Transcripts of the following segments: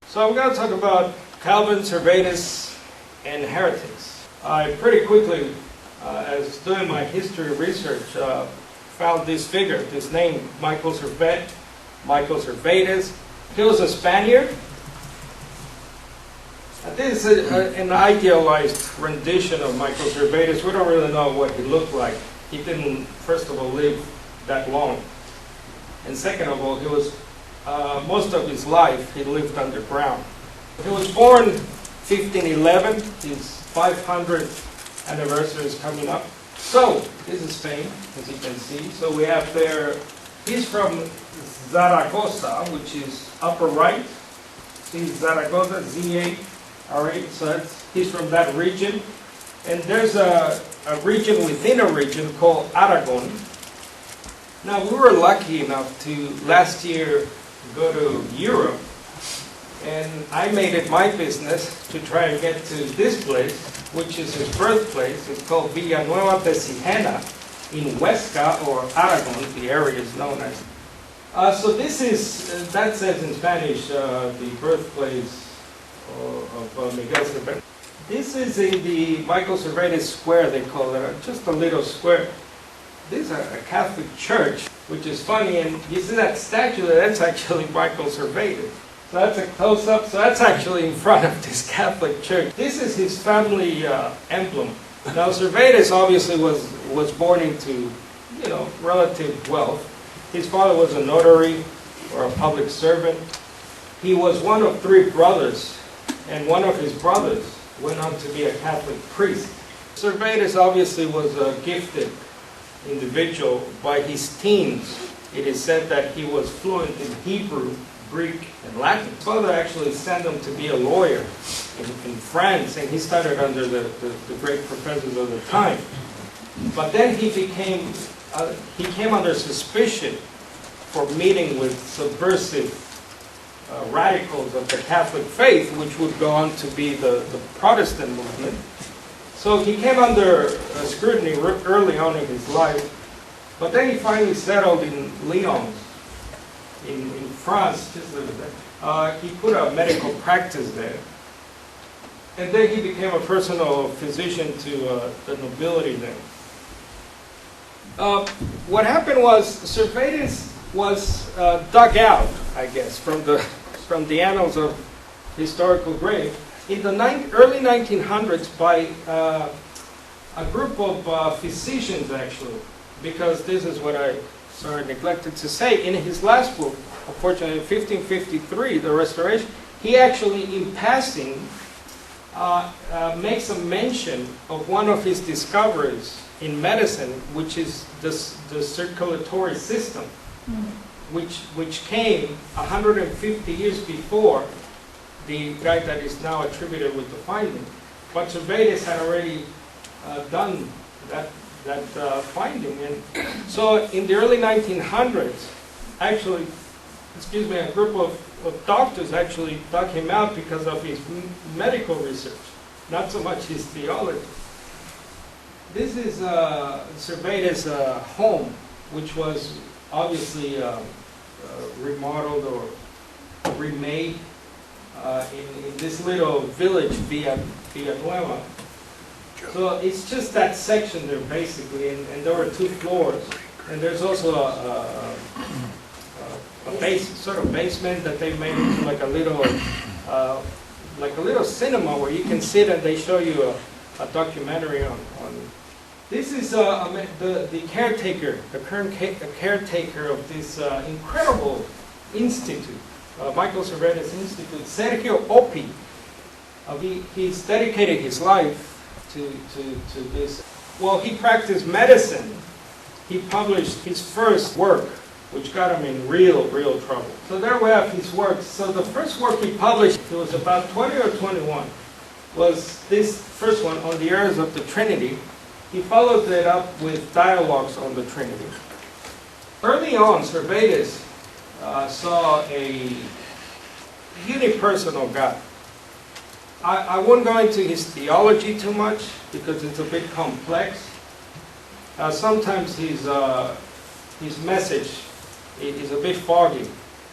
So I'm going to talk about Calvin, Servetus, and heretics. I pretty quickly, as doing my history research, found this figure, this name, Michael Servetus. He was a Spaniard. This is an idealized rendition of Michael Servetus. We don't really know what he looked like. He didn't, first of all, live that long. And second of all, he was, most of his life, he lived underground. He was born 1511. His 500th anniversary is coming up. So, this is Spain, as you can see. So we have there, he's from Zaragoza, which is upper right. See Zaragoza, Z8, R8, so he's from that region. And there's a region within a region called Aragon. Now, we were lucky enough to, last year, go to Europe. And I made it my business to try and get to this place, which is his birthplace. It's called Villanueva de Sigena in Huesca, or Aragon, the area is known as. So this is, that says in Spanish, the birthplace of Miguel Servetus. This is in the Michael Servetus Square, they call it, just a little square. This is a Catholic church, which is funny, and you see that statue, that's actually Michael Servetus. So that's a close-up, so that's actually in front of this Catholic church. This is his family emblem. Now, Servetus obviously was born into, relative wealth. His father was a notary or a public servant. He was one of 3 brothers, and one of his brothers went on to be a Catholic priest. Servetus obviously was a gifted individual. By his teens, it is said that he was fluent in Hebrew, Greek, and Latin. His father actually sent him to be a lawyer in France, and he studied under the great professors of the time. But then he came under suspicion for meeting with subversive radicals of the Catholic faith, which would go on to be the Protestant movement. So he came under scrutiny early on in his life, but then he finally settled in Lyon, in France. He put a medical practice there. And then he became a personal physician to the nobility there. What happened was, Servetus was dug out, I guess, from the annals of historical grave in the early 1900s by a group of physicians, actually, because this is what I neglected to say. In his last book, unfortunately, in 1553, The Restoration, he actually, in passing, makes a mention of one of his discoveries in medicine, which is the circulatory system, which came 150 years before the guy that is now attributed with the finding. But Servetus had already done that finding. And so in the early 1900s, actually, a group of doctors actually dug him out because of his medical research, not so much his theology. This is Servetus' home, which was obviously remodeled or remade in this little village, Villanueva. So it's just that section there, basically, and there were 2 floors. And there's also a sort of basement that they made into like a little cinema where you can sit and they show you a documentary on. This is the caretaker, the current caretaker of this incredible institute, Michael Servetus Institute, Sergio Oppi. He's dedicated his life to this. Well, he practiced medicine. He published his first work, which got him in real trouble. So there we have his works. So the first work he published, it was about 20 or 21, was this first one on the errors of the Trinity. He followed it up with dialogues on the Trinity. Early on, Servetus saw a unipersonal God. I won't go into his theology too much because it's a bit complex. Sometimes his message is a bit foggy.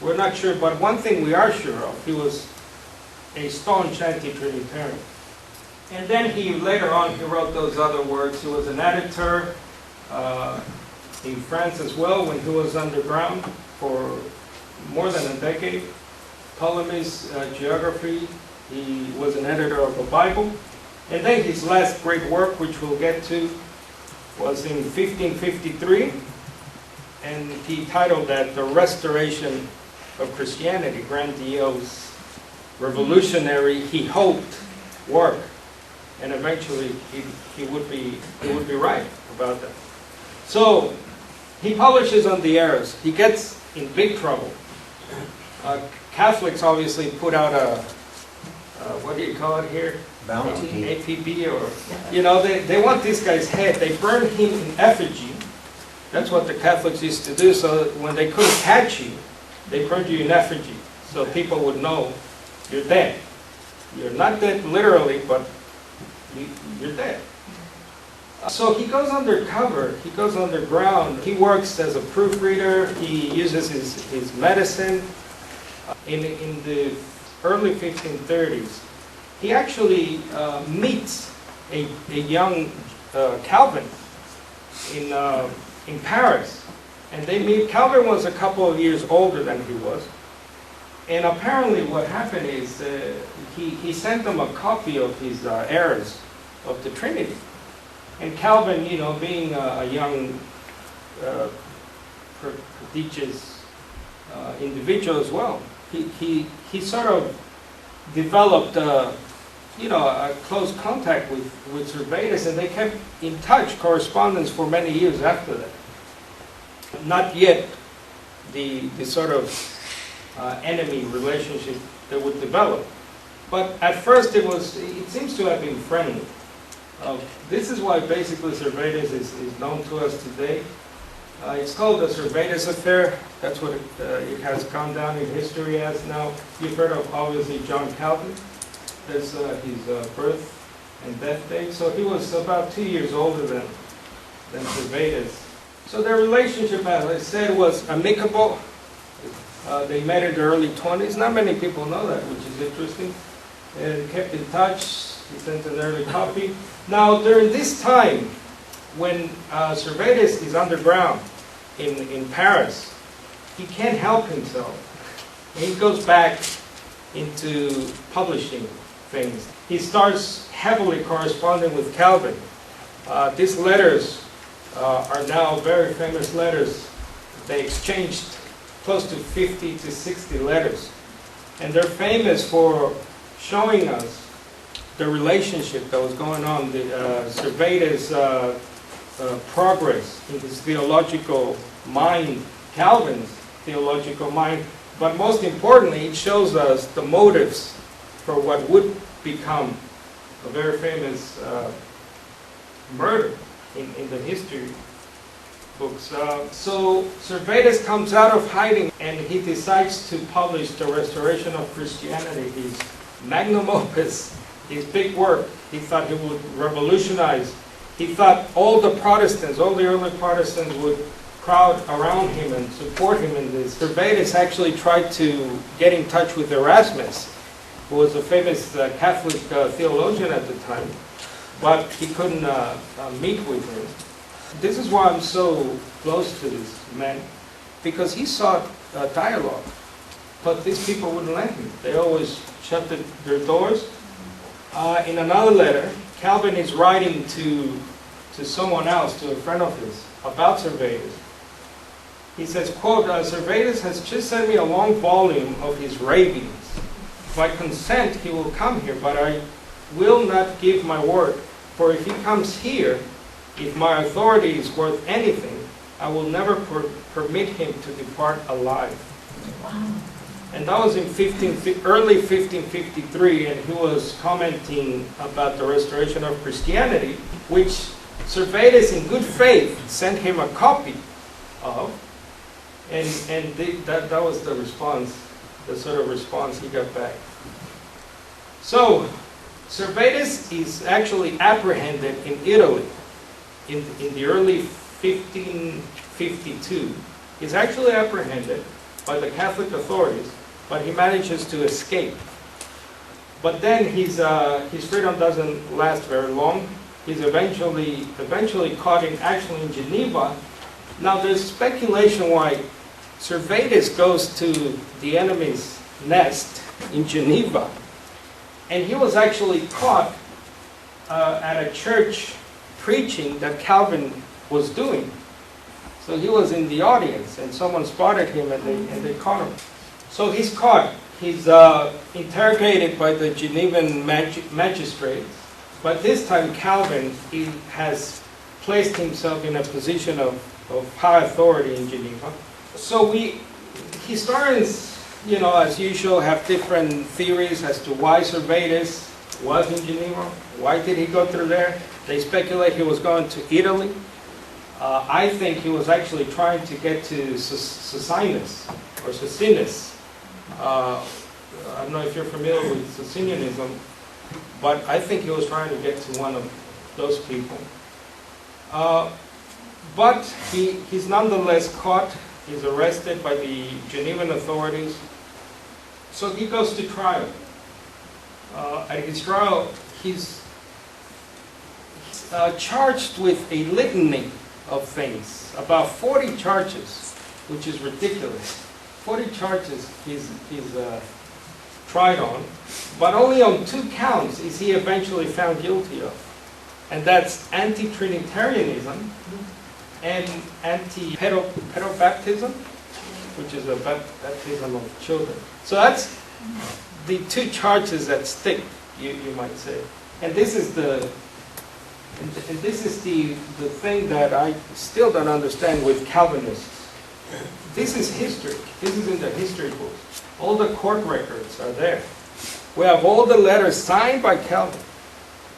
We're not sure, but one thing we are sure of, he was a staunch anti-Trinitarian. And then later on, he wrote those other works. He was an editor in France as well when he was underground for more than a decade. Ptolemy's Geography. He was an editor of a Bible. And then his last great work, which we'll get to, was in 1553. And he titled that The Restoration of Christianity, grandiose, revolutionary, he hoped, work. And eventually he would be right about that. So he publishes on the errors. He gets in big trouble. Catholics obviously put out a what do you call it here? Bounty. APB, or they want this guy's head. They burn him in effigy. That's what the Catholics used to do. So when they couldn't catch you, they burned you in effigy, so people would know you're dead. You're not dead literally, but you're dead. So he goes undercover, he goes underground, he works as a proofreader, he uses his medicine. In the early 1530s, he actually meets a young Calvin in Paris. And they meet. Calvin was a couple of years older than he was. And apparently what happened is he sent them a copy of his errors of the Trinity. And Calvin, being a young, prodigious individual as well, he sort of developed, a close contact with Servetus, and they kept in touch, correspondence for many years after that. Not yet the sort of enemy relationship that would develop. But at first it seems to have been friendly. This is why basically Servetus is known to us today. It's called the Servetus affair. That's what it has gone down in history as now. You've heard of, obviously, John Calvin. There's his birth and death date. So he was about 2 years older than Servetus. So their relationship, as I said, was amicable. They met in the early 20s. Not many people know that, which is interesting. And kept in touch. He sent an early copy. Now, during this time, when Servetus is underground in Paris, he can't help himself. And he goes back into publishing things. He starts heavily corresponding with Calvin. These letters are now very famous letters. They exchanged close to 50 to 60 letters. And they're famous for showing us the relationship that was going on, Servetus' progress in his theological mind, Calvin's theological mind, but most importantly, it shows us the motives for what would become a very famous murder in the history books. So Servetus comes out of hiding and he decides to publish The Restoration of Christianity, his magnum opus, his big work. He thought he would revolutionize. He thought all the Protestants, all the early Protestants would crowd around him and support him in this. Servetus actually tried to get in touch with Erasmus, who was a famous Catholic theologian at the time, but he couldn't meet with him. This is why I'm so close to this man, because he sought dialogue, but these people wouldn't let him. They always shut their doors. In another letter, Calvin is writing to someone else, to a friend of his, about Servetus. He says, quote, Servetus has just sent me a long volume of his ravings. By consent, he will come here, but I will not give my word. For if he comes here, if my authority is worth anything, I will never permit him to depart alive. Wow. And that was in early 1553, and he was commenting about the restoration of Christianity, which Servetus, in good faith, sent him a copy of, and that was the response, the sort of response he got back. So, Servetus is actually apprehended in Italy in the early 1552. He's actually apprehended by the Catholic authorities, but he manages to escape. But then his freedom doesn't last very long. He's eventually caught actually in Geneva. Now there's speculation why Servetus goes to the enemy's nest in Geneva. And he was actually caught at a church preaching that Calvin was doing. So he was in the audience, and someone spotted him, and they caught him. So he's caught. He's interrogated by the Genevan magistrate. But this time Calvin has placed himself in a position of high authority in Geneva. So historians, as usual, have different theories as to why Servetus was in Geneva. Why did he go through there? They speculate he was going to Italy. I think he was actually trying to get to Socinus, or Socinus. I don't know if you're familiar with Socinianism, but I think he was trying to get to one of those people. But he's nonetheless caught. He's arrested by the Genevan authorities. So he goes to trial. At his trial, he's charged with a litany of things, about 40 charges, which is ridiculous. 40 charges he's tried on, but only on 2 counts is he eventually found guilty of. And that's anti-Trinitarianism and anti-pedobaptism, which is a baptism of children. So that's the 2 charges that stick, you might say. And this is the thing that I still don't understand with Calvinists. This is history. This is in the history books. All the court records are there. We have all the letters signed by Calvin.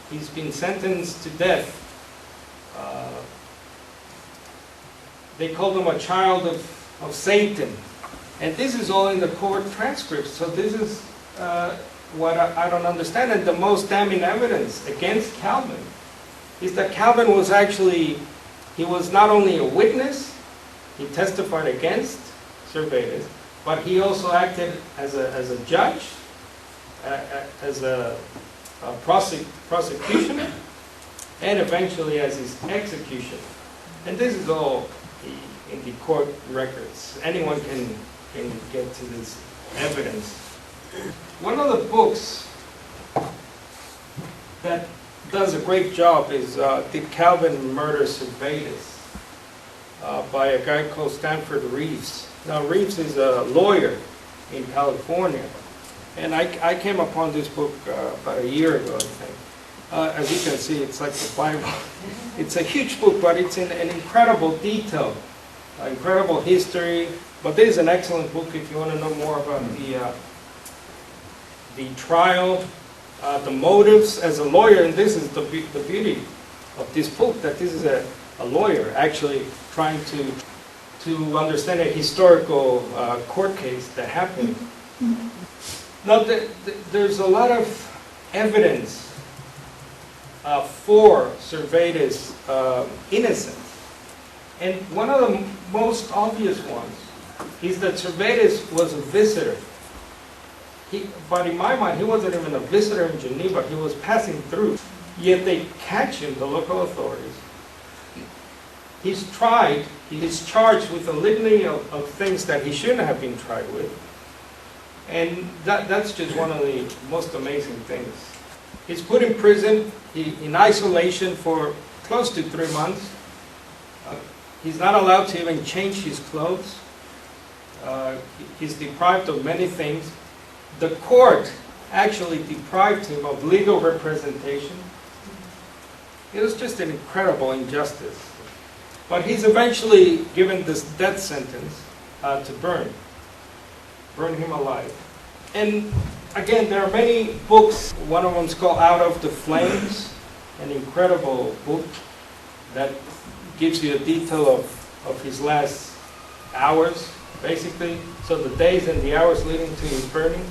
He's been sentenced to death. They called him a child of Satan. And this is all in the court transcripts. So this is what I don't understand. And the most damning evidence against Calvin is that Calvin was he was not only a witness, he testified against Servetus, but he also acted as a judge, as a prosecutioner, and eventually as his executioner. And this is all in the court records. Anyone can get to this evidence. One of the books that does a great job is Did Calvin Murder Servetus? By a guy called Stanford Reeves. Now Reeves is a lawyer in California, and I came upon this book about a year ago, I think. As you can see, it's like the Bible. It's a huge book, but it's in an incredible detail, incredible history. But this is an excellent book if you want to know more about the trial, the motives as a lawyer. And this is the beauty of this book, that this is a lawyer actually trying to understand a historical court case that happened. Now, there's a lot of evidence for Servetus' innocence. And one of the most obvious ones is that Servetus was a visitor. But in my mind, he wasn't even a visitor in Geneva. He was passing through. Yet they catch him, the local authorities. He's charged with a litany of things that he shouldn't have been tried with. And that's just one of the most amazing things. He's put in prison, in isolation for close to 3 months. He's not allowed to even change his clothes. He's deprived of many things. The court actually deprived him of legal representation. It was just an incredible injustice. But he's eventually given this death sentence to burn him alive. And again, there are many books. One of them is called Out of the Flames, an incredible book that gives you a detail of his last hours, basically. So the days and the hours leading to his burning.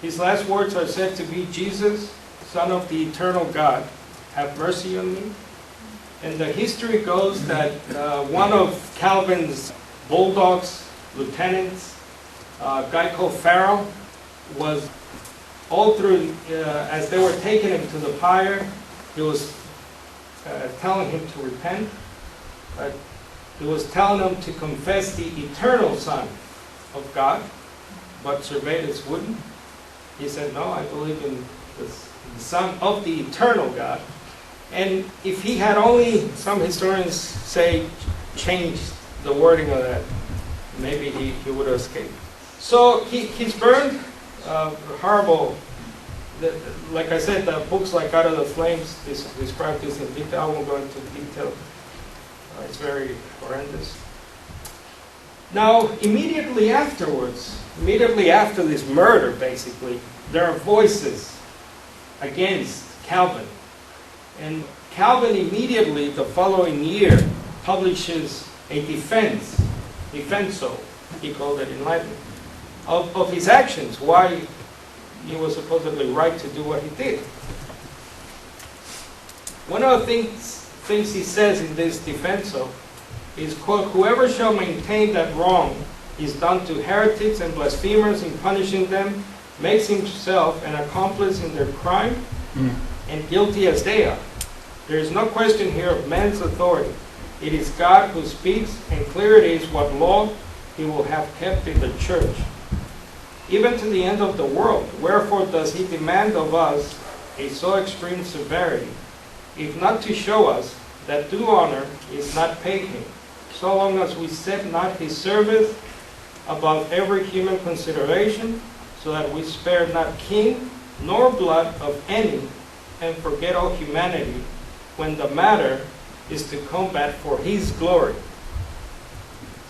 His last words are said to be, "Jesus, Son of the eternal God, have mercy on me." And the history goes that one of Calvin's bulldogs, lieutenants, a guy called Farrell, was all through, as they were taking him to the pyre, he was telling him to repent. He was telling them to confess the eternal Son of God, but Servetus wouldn't. He said, no, I believe in the Son of the eternal God. And if he had only, some historians say, changed the wording of that, maybe he would have escaped. So he's burned. Horrible. Like I said, the books like Out of the Flames describe this in detail. I won't go into detail. It's very horrendous. Now, immediately afterwards, immediately after this murder, basically, there are voices against Calvin. And Calvin immediately, the following year, publishes a defenso, he called it in Latin, of his actions, why he was supposedly right to do what he did. One of the things he says in this defenso is, quote, whoever shall maintain that wrong is done to heretics and blasphemers in punishing them, makes himself an accomplice in their crime, and guilty as they are. There is no question here of man's authority. It is God who speaks, and clear it is what law he will have kept in the church, even to the end of the world. Wherefore does he demand of us a so extreme severity, if not to show us that due honor is not paid him, so long as we set not his service above every human consideration, so that we spare not king nor blood of any, and forget all humanity, when the matter is to combat for his glory.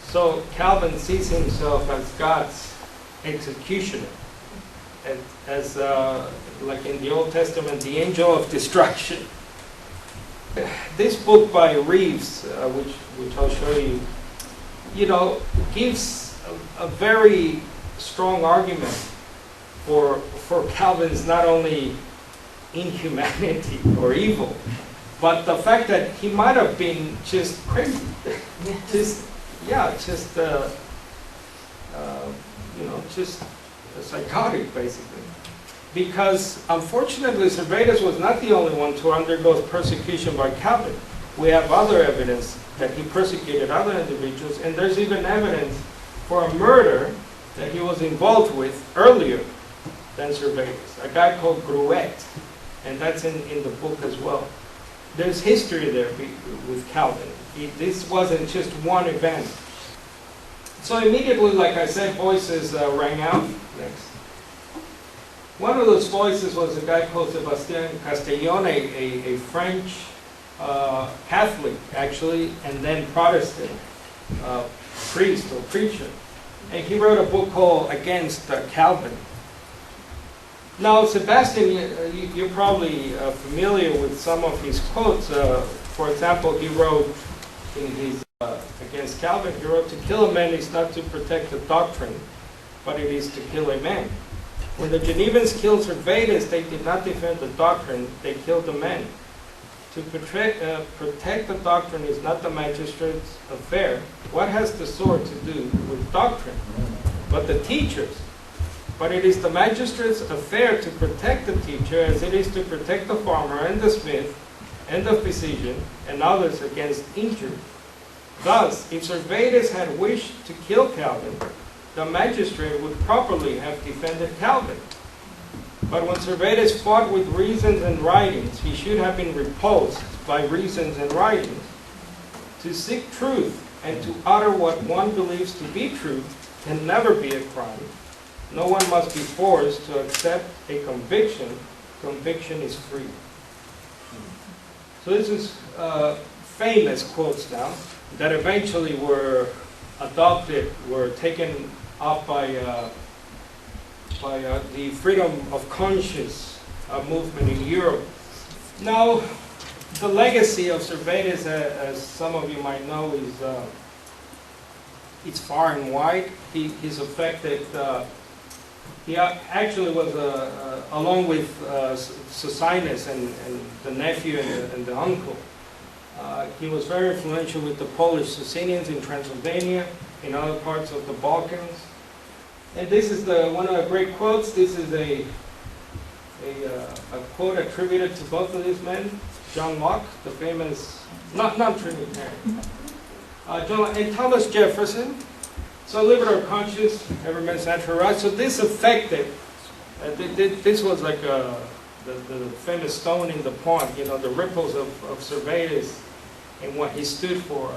So Calvin sees himself as God's executioner, and as like in the Old Testament, the angel of destruction. This book by Reeves, which I'll show you, gives a very strong argument for Calvin's not only inhumanity or evil, but the fact that he might have been just crazy, just psychotic, basically. Because unfortunately, Servetus was not the only one to undergo persecution by Calvin. We have other evidence that he persecuted other individuals, and there's even evidence for a murder that he was involved with earlier than Servetus, a guy called Gruet, and that's in the book as well. There's history there with Calvin. This wasn't just one event. So immediately, like I said, voices rang out. Next. One of those voices was a guy called Sebastian Castellon, a French Catholic, actually, and then Protestant priest or preacher. And he wrote a book called Against Calvin. Now, Sebastian, you're probably familiar with some of his quotes. For example, he wrote in his Against Calvin, he wrote, to kill a man is not to protect the doctrine, but it is to kill a man. When the Genevans killed Servetus, they did not defend the doctrine, they killed the man. To protect the doctrine is not the magistrate's affair. What has the sword to do with doctrine? But the teachers. But it is the magistrate's affair to protect the teacher, as it is to protect the farmer and the smith and the physician and others against injury. Thus, if Servetus had wished to kill Calvin, the magistrate would properly have defended Calvin. But when Servetus fought with reasons and writings, he should have been repulsed by reasons and writings. To seek truth and to utter what one believes to be truth can never be a crime. No one must be forced to accept a conviction. Conviction is free. So this is famous quotes now that eventually were adopted, were taken up by the freedom of conscience movement in Europe. Now, the legacy of Servetus, as some of you might know, is it's far and wide. He's affected. He actually was, along with Socinus and the nephew and the uncle, he was very influential with the Polish Socinians in Transylvania, in other parts of the Balkans. And this is one of the great quotes. This is a quote attributed to both of these men. John Locke, the famous, non-Trinitarian. John Locke and Thomas Jefferson. So liberty of conscience, every man's natural right. So this affected, this was like the famous stone in the pond, you know, the ripples of Servetus and what he stood for